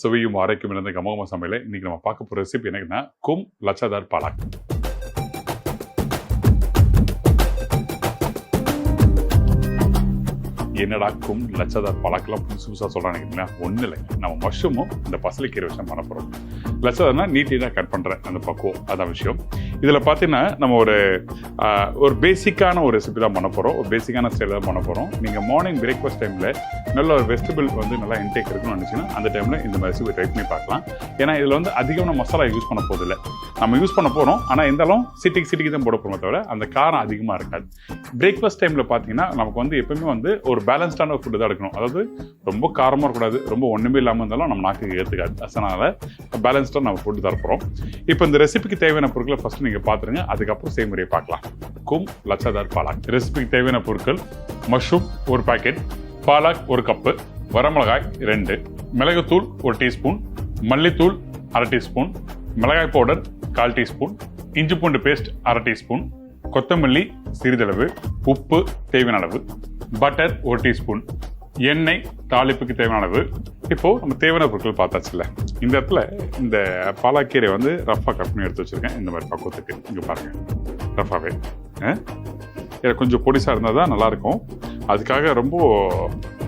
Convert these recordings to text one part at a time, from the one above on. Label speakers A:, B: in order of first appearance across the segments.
A: சுவையும் ஆரோக்கியம் இருந்த கமகம சமையல இன்னைக்கு நம்ம பார்க்க போற ரெசிபி என்னன்னா கும் லச்சதார் பாலக். என்னடா கும் லச்சதார் பாலக்கெல்லாம் புதுசா சொல்றாங்க. ஒன்றும் இல்லைங்க, நம்ம மஷ்ரூமும் இந்த பசலைக்கீரை விஷயம் பண்ண போறோம். லச்சதார்னா நீட்டாக கட் பண்றேன் அந்த பக்குவம், அதான் விஷயம். இதில் பார்த்தீங்கன்னா நம்ம ஒரு பேசிக்கான ஒரு ரெசிபி தான் பண்ண போகிறோம், ஒரு பேசிக்கான ஸ்டைல் தான் பண்ண போகிறோம். நீங்கள் மார்னிங் பிரேக்ஃபாஸ்ட் டைமில் நல்ல ஒரு வெஜிடபிள் நல்லா இன்டேக் இருக்குன்னு நினச்சிங்கன்னா அந்த டைமில் இந்த மாதிரி ரெசிபி ட்ரை பண்ணி பார்க்கலாம். ஏன்னா இதில் அதிகமான மசாலா யூஸ் பண்ண போதில்லை, நம்ம யூஸ் பண்ண போகிறோம். ஆனால் இருந்தாலும் சிட்டிக்கு தான் போட போகிறோம், தவிர அந்த காரம் அதிகமாக இருக்காது. பிரேக்ஃபாஸ்ட் டைமில் பார்த்தீங்கன்னா நமக்கு எப்பவுமே ஒரு பேலன்ஸ்டான ஒரு ஃபுட்டு தான் எடுக்கணும். அதாவது ரொம்ப காரமாக இருக்கக்கூடாது, ரொம்ப ஒன்றுமே இல்லாமல் இருந்தாலும் நம்ம நாக்கு ஏற்றுக்காது. அதனால் பேலன்ஸ்டாக நம்ம ஃபுட்டு தரப்போகிறோம். இப்போ இந்த ரெசிபிக்கு தேவையான பொருட்களை ஃபஸ்ட்டு நீங்கள் பார்த்துருங்க, அதுக்கப்புறம் செய்முறையை பார்க்கலாம். கும் லச்சதார் பாலக் ரெசிபிக்கு தேவையான பொருட்கள்: மஷ்ரூம் 1 பாக்கெட், பாலக் 1 கப்பு, வரமிளகாய் 2, மிளகுத்தூள் 1 டீஸ்பூன், மல்லித்தூள் 1/2 டீஸ்பூன், மிளகாய் பவுடர் 1/4 டீஸ்பூன், இஞ்சி பூண்டு பேஸ்ட் 1/2 டீஸ்பூன், கொத்தமல்லி சிறிதளவு, உப்பு தேவையான அளவு, பட்டர் 1 டீஸ்பூன், எண்ணெய் தாளிப்புக்கு தேவையான அளவு. இப்போ நம்ம தேவையான பொருட்கள் பார்த்தாச்சுல்ல. இந்த இடத்துல இந்த பாலாக்கீரை ரஃபாக கட் பண்ணி எடுத்து வச்சிருக்கேன். இந்த மாதிரி பக்குவத்துக்கு இங்கே பாருங்க, ரஃபாவே. இதை கொஞ்சம் பொடிசாக இருந்தால் தான் நல்லாயிருக்கும். அதுக்காக ரொம்ப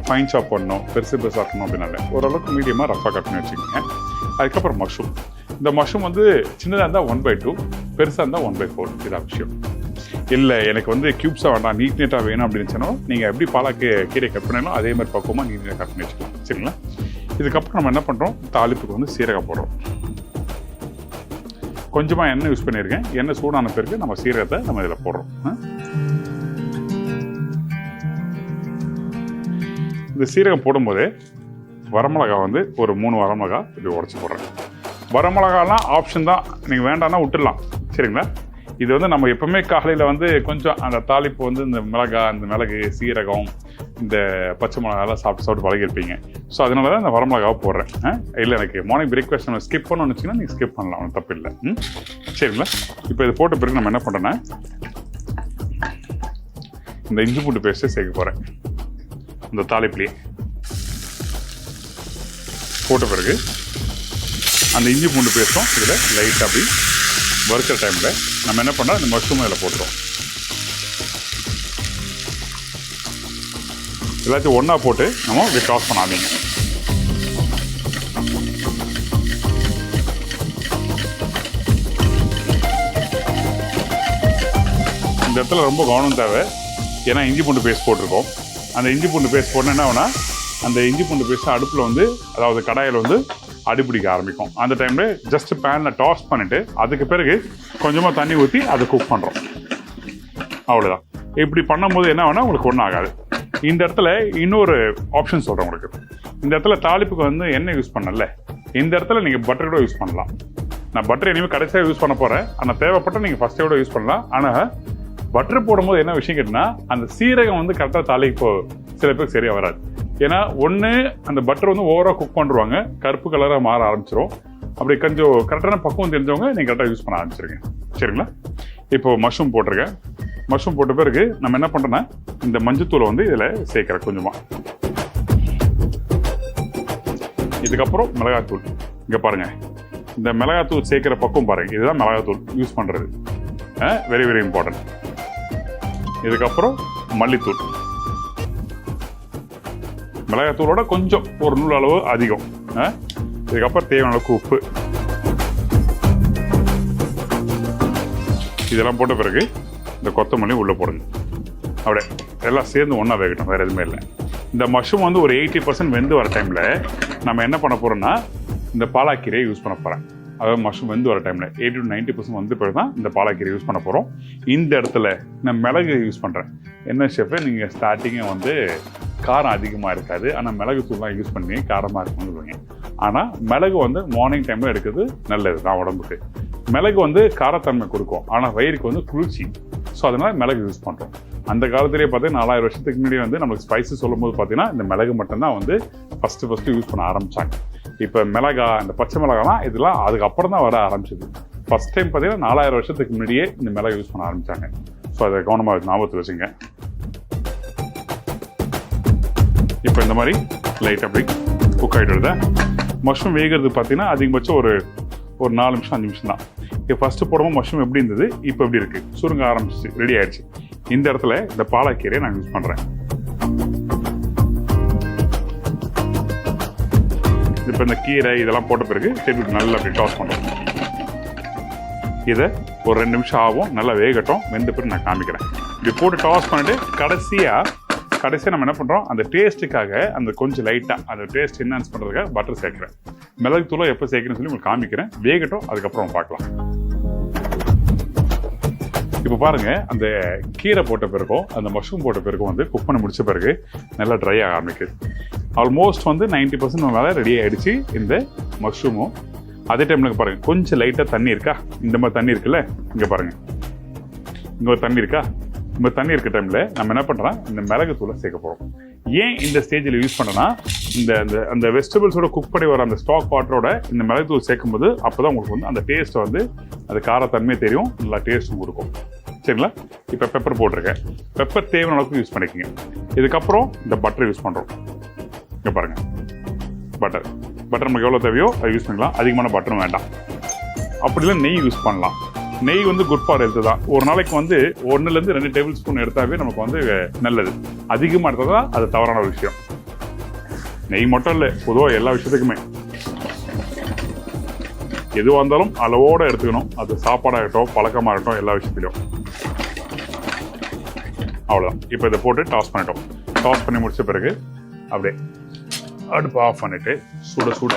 A: ஃபைன் சாப் பண்ணணும், பெருசாக இருக்கணும் அப்படின்னால ஓரளவுக்கு மீடியமாக ரஃபாக கட் பண்ணி வச்சுக்கோங்க. அதுக்கப்புறம் மஷ்ரூம். இந்த மஷ்ரூம் சின்னதாக இருந்தால் 1/2, பெருசாக இருந்தால் 1/4. இதான் விஷயம். இல்லை எனக்கு கியூப்ஸாக வேண்டாம், நீட்டாக வேணும் அப்படின்னு சொன்னால் நீங்கள் எப்படி கீரை கட் பண்ணணும் அதே மாதிரி பக்குவமாக நீட்டாக கட் பண்ணி வச்சுக்கலாம். சரிங்களா? இதுக்கப்புறம் நம்ம என்ன பண்ணுறோம், தாளிப்புக்கு சீரகம் போடுறோம். கொஞ்சமாக எண்ணெய் யூஸ் பண்ணியிருக்கேன். எண்ணெய் சூடான பிறகு நம்ம சீரகத்தை நம்ம இதில் போடுறோம். இந்த சீரகம் போடும்போதே வரமிளகா ஒரு 3 வரமிளகா இப்படி உடச்சி போடுறேன். வரமிளகாலாம் ஆப்ஷன் தான், நீங்கள் வேண்டாம்னா விட்டுடலாம். சரிங்களா? இது நம்ம எப்பவுமே காலையில் கொஞ்சம் அந்த தாளிப்பு இந்த மிளகு, சீரகம், இந்த பச்சை மிளகாலாம் சாப்பிட்டு பழகிருப்பீங்க. ஸோ அதனால தான் இந்த வரமிளகாவை போடுறேன். இல்லை எனக்கு மார்னிங் பிரேக்ஃபாஸ்ட் நம்ம ஸ்கிப் பண்ணணும்னு வச்சிங்கன்னா நீங்கள் ஸ்கிப் பண்ணலாம், ஒன்றும் தப்பு இல்லை. சரிங்களா? இப்போ இது போட்ட பிறகு நம்ம என்ன பண்ணுறேன்னா இந்த இஞ்சி பூண்டு பேஸ்ட்டை சேர்க்க போகிறேன். இந்த தாளிப்புலேயே போட்ட பிறகு அந்த இஞ்சி பூண்டு பேஸ்ட்டும் இதில் லைட்டாக அப்படி வறுக்கிற டைமில் நம்ம என்ன பண்ணோம், இந்த மஷ்ரூம் இதில் போட்டுருவோம். எல்லாத்தையும் ஒன்றா போட்டு நம்ம இப்படி டாஸ் பண்ணாதீங்க. இந்த இடத்துல ரொம்ப கவனம் தேவை. ஏன்னா இஞ்சி பூண்டு பேஸ்ட் போட்டிருக்கோம். அந்த இஞ்சி பூண்டு பேஸ்ட் போட்டோன்னா என்ன ஆகுனா, அந்த இஞ்சி பூண்டு பேஸ்ட் அடுப்பில் அதாவது கடாயில் அடிப்பிடிக்க ஆரம்பிக்கும். அந்த டைமில் ஜஸ்ட் பேனில் டாஸ் பண்ணிவிட்டு அதுக்கு பிறகு கொஞ்சமாக தண்ணி ஊற்றி அதை குக் பண்ணுறோம். அவ்வளோதான். இப்படி பண்ணும்போது என்ன ஆகுனா உங்களுக்கு ஒன்றும் ஆகாது. இந்த இடத்துல இன்னொரு ஆப்ஷன் சொல்கிறேன் உங்களுக்கு. இந்த இடத்துல தாளிப்புக்கு எண்ணெய் யூஸ் பண்ணல, இந்த இடத்துல நீங்கள் பட்டர் கூட யூஸ் பண்ணலாம். நான் பட்டர் இனிமேல் கடைசியாக யூஸ் பண்ண போகிறேன். ஆனால் தேவைப்பட்ட நீங்கள் ஃபஸ்ட்டே கூட யூஸ் பண்ணலாம். ஆனால் பட்டர் போடும்போது என்ன விஷயம் கேட்டிங்கன்னா, அந்த சீரகம் கரெக்டாக தாளிப்பு சில பேருக்கு சரியாக வராது. ஏன்னா ஒன்று அந்த பட்டர் ஓவராக குக் பண்ணுவாங்க, கருப்பு கலராக மாற ஆரம்பிச்சிடும். அப்படி கொஞ்சம் கரெக்டான பக்குவம் தெரிஞ்சவங்க நீங்கள் கரெக்டாக யூஸ் பண்ண ஆரம்பிச்சிருங்க. சரிங்களா? இப்போ மஷ்ரூம் போட்டிருக்கேன். மஷ்ரூம் போட்ட பிறகு நம்ம என்ன பண்ணுறோன்னா இந்த மஞ்சத்தூளை இதில் சேர்க்குறேன் கொஞ்சமாக. இதுக்கப்புறம் மிளகாத்தூள். இங்கே பாருங்கள், இந்த மிளகாத்தூள் சேர்க்குற பக்குவம் பாருங்கள். இதுதான் மிளகாத்தூள் யூஸ் பண்ணுறது, வெரி வெரி இம்பார்ட்டன்ட். இதுக்கப்புறம் மல்லித்தூள். மிளகாத்தூளோட கொஞ்சம் ஒரு 100 அளவு அதிகம். இதுக்கப்புறம் தேவையான அளவுக்கு உப்பு. இதெல்லாம் போட்ட பிறகு இந்த கொத்தமல்லி உள்ளே போடுங்க. அப்படியே எல்லாம் சேர்ந்து ஒன்றா வேகட்டும், வேறு எதுவுமே இல்லை. இந்த மஷ்ரூம் ஒரு 80% வெந்து வர டைமில் நம்ம என்ன பண்ண போகிறோம்னா இந்த பாலாக்கீரையை யூஸ் பண்ண போகிறேன். அதாவது மஷ்ரூம் வெந்து வர டைமில் 80 to 90% வந்த பிறகு தான் இந்த பாலாக்கீரை யூஸ் பண்ண போகிறோம். இந்த இடத்துல நான் மிளகு யூஸ் பண்ணுறேன். என்ன ஷெஃபே, நீங்கள் ஸ்டார்டிங்கே காரம் அதிகமாக இருக்காது, ஆனால் மிளகு தூள்லாம் யூஸ் பண்ணி காரமாக இருக்கும்னு சொல்லுவீங்க. ஆனால் மிளகு மார்னிங் டைமில் எடுக்கிறது நல்லது தான் உடம்புக்கு. மிளகு காரத்தன்மை கொடுக்கும், ஆனால் வயிறுக்கு குளிர்ச்சி. ஸோ அதனால் மிளகு யூஸ் பண்ணுறோம். அந்த காலத்திலேயே பார்த்தீங்கன்னா 4000 வருஷத்துக்கு முன்னாடி நம்மளுக்கு ஸ்பைசஸ் சொல்லும் போது பார்த்தீங்கன்னா இந்த மிளகு மட்டும்தான் ஃபஸ்ட்டு யூஸ் பண்ண ஆரம்பித்தாங்க. இப்போ மிளகா, இந்த பச்சை மிளகாலாம் இதெல்லாம் அதுக்கப்புறம் தான் வர ஆரம்பிச்சது. ஃபஸ்ட் டைம் பார்த்தீங்கன்னா 4000 வருஷத்துக்கு முன்னாடியே இந்த மிளகு யூஸ் பண்ண ஆரம்பித்தாங்க. ஸோ அதை கவனமாக ஞாபகத்தில் வச்சுங்க. இப்போ இந்த மாதிரி லைட் அப்படி குக் ஆகிட்டு வருது. மஷ்ரூம் வேகிறது பார்த்தீங்கன்னா அதிகபட்சம் ஒரு 4 நிமிஷம் 5 நிமிஷம் தான். இப்போ ஃபஸ்ட்டு போடும்போது மஷ்ரூம் எப்படி இருந்தது, இப்போ எப்படி இருக்குது, சுருங்க ஆரம்பிச்சிச்சு, ரெடி ஆயிடுச்சு. இந்த இடத்துல இந்த பாலக்கீரையை நான் யூஸ் பண்ணுறேன். இப்போ இந்த கீரை இதெல்லாம் போட்ட பிறகு திருப்பி நல்லா அப்படி டாஸ் பண்ணுறோம். இதை ஒரு 2 நிமிஷம் ஆகும், நல்லா வேகட்டும். வெந்த பிறகு நான் காமிக்கிறேன். இப்படி போட்டு டாஸ் பண்ணிட்டு கடைசியாக நம்ம என்ன பண்ணுறோம், அந்த டேஸ்ட்டுக்காக அந்த கொஞ்சம் லைட்டாக அந்த டேஸ்ட் என்ஹான்ஸ் பண்ணுறதுக்காக பட்டர் சேர்க்குறேன். மிளகு தூளை எப்போ சேர்க்கணும்னு சொல்லி உங்களுக்கு காமிக்கிறேன். வேகட்டும், அதுக்கப்புறம் பார்க்கலாம். இப்போ பாருங்கள், அந்த கீரை போட்ட பிறகும் அந்த மஷ்ரூம் போட்ட பிறகும் வந்து குக் பண்ணி முடிச்ச பிறகு நல்லா ட்ரை ஆக ஆரம்பிக்குது. ஆல்மோஸ்ட் வந்து 90% மேலே ரெடி ஆகிடுச்சு இந்த மஷ்ரூமும். அதே டைமில் பாருங்கள், கொஞ்சம் லைட்டாக தண்ணி இருக்கா, இந்த மாதிரி தண்ணி இருக்குல்ல, இங்கே பாருங்கள், இங்கே ஒரு தண்ணி இருக்கா, இந்த தண்ணி இருக்க டைமில் நம்ம என்ன பண்ணுறோம், இந்த மிளகு தூளை சேர்க்க போகிறோம். ஏன் இந்த ஸ்டேஜில் யூஸ் பண்ணனா, இந்த அந்த வெஜிடபிள்ஸோட குக் பண்ணி வர அந்த ஸ்டாக் வாட்டரோட இந்த மிளகு தூள் சேர்க்கும்போது அப்போ தான் உங்களுக்கு வந்து அந்த டேஸ்ட்டை வந்து அது காரத்தன்மையே தெரியும், நல்லா டேஸ்ட்டும் கொடுக்கும். சரிங்களா? இப்போ பெப்பர் போட்டிருக்கேன். பெப்பர் தேவையான அளவுக்கு யூஸ் பண்ணிக்கோங்க. இதுக்கப்புறம் இந்த பட்டர் யூஸ் பண்ணுறோம். இங்கே பாருங்கள், பட்டர் நமக்கு எவ்வளோ தேவையோ அது யூஸ் பண்ணிக்கலாம். அதிகமான பட்டரும் வேண்டாம். அப்படிலாம் நெய் யூஸ் பண்ணலாம். நெய் வந்து குட் ஃபார் ஹெல்த் தான். ஒரு நாளைக்கு வந்து 1லேருந்து 2 டேபிள் ஸ்பூன் எடுத்தாவே நமக்கு வந்து நல்லது. அதிகமாக எடுத்தால் தான் அது தவறான ஒரு விஷயம். நெய் மட்டும் இல்லை, பொதுவாக எல்லா விஷயத்துக்குமே எதுவாக இருந்தாலும் அளவோடு எடுத்துக்கணும். அது சாப்பாடாகட்டும், பழக்கமாக இருக்கட்டும், எல்லா விஷயத்திலையும். அவ்வளோதான். இப்போ இதை போட்டு டாஸ் பண்ணிட்டோம். டாஸ் பண்ணி முடிச்ச பிறகு அப்படியே அடுப்பு ஆஃப் பண்ணிட்டு சுட சுட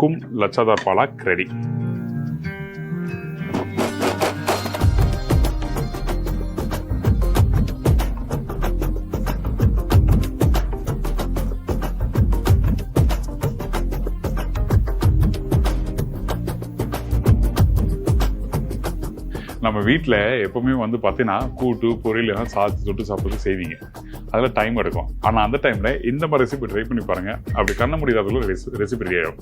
A: கும் லச்சாதார் பாலக் ரெடி. நம்ம வீட்டில் எப்பவுமே வந்து பார்த்தீங்கன்னா கூட்டு பொரியல் எல்லாம் சாத்து தொட்டு சாப்பிட்டு செய்வீங்க. அதில் டைம் எடுக்கும். ஆனால் அந்த டைமில் இந்த மாதிரி ரெசிபி ட்ரை பண்ணி பாருங்கள். அப்படி கண்ண முடியாதவங்களும் ரெசிபி ரெடி ஆகிடும்.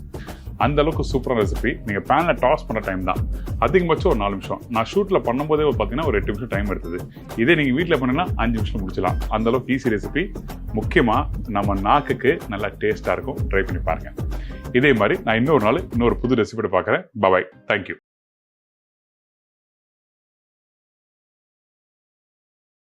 A: அந்த அளவுக்கு சூப்பரான ரெசிபி. நீங்கள் பேனில் டாஸ் பண்ண டைம் தான் அதிகபட்சம் ஒரு 4 நிமிஷம். நான் ஷூட்டில் பண்ணும்போதே பார்த்தீங்கன்னா ஒரு 8 நிமிஷம் டைம் எடுத்தது. இதே நீங்கள் வீட்டில் பண்ணிங்கன்னா 5 நிமிஷம் முடிச்சலாம். அந்த அளவுக்கு ஈஸி ரெசிபி. முக்கியமாக நம்ம நாக்குக்கு நல்லா டேஸ்ட்டாக இருக்கும். ட்ரை பண்ணி பாருங்கள். இதே மாதிரி நான் இன்னொரு நாள் இன்னொரு புது ரெசிபியோட பார்க்குறேன். பாய். தேங்க்யூ.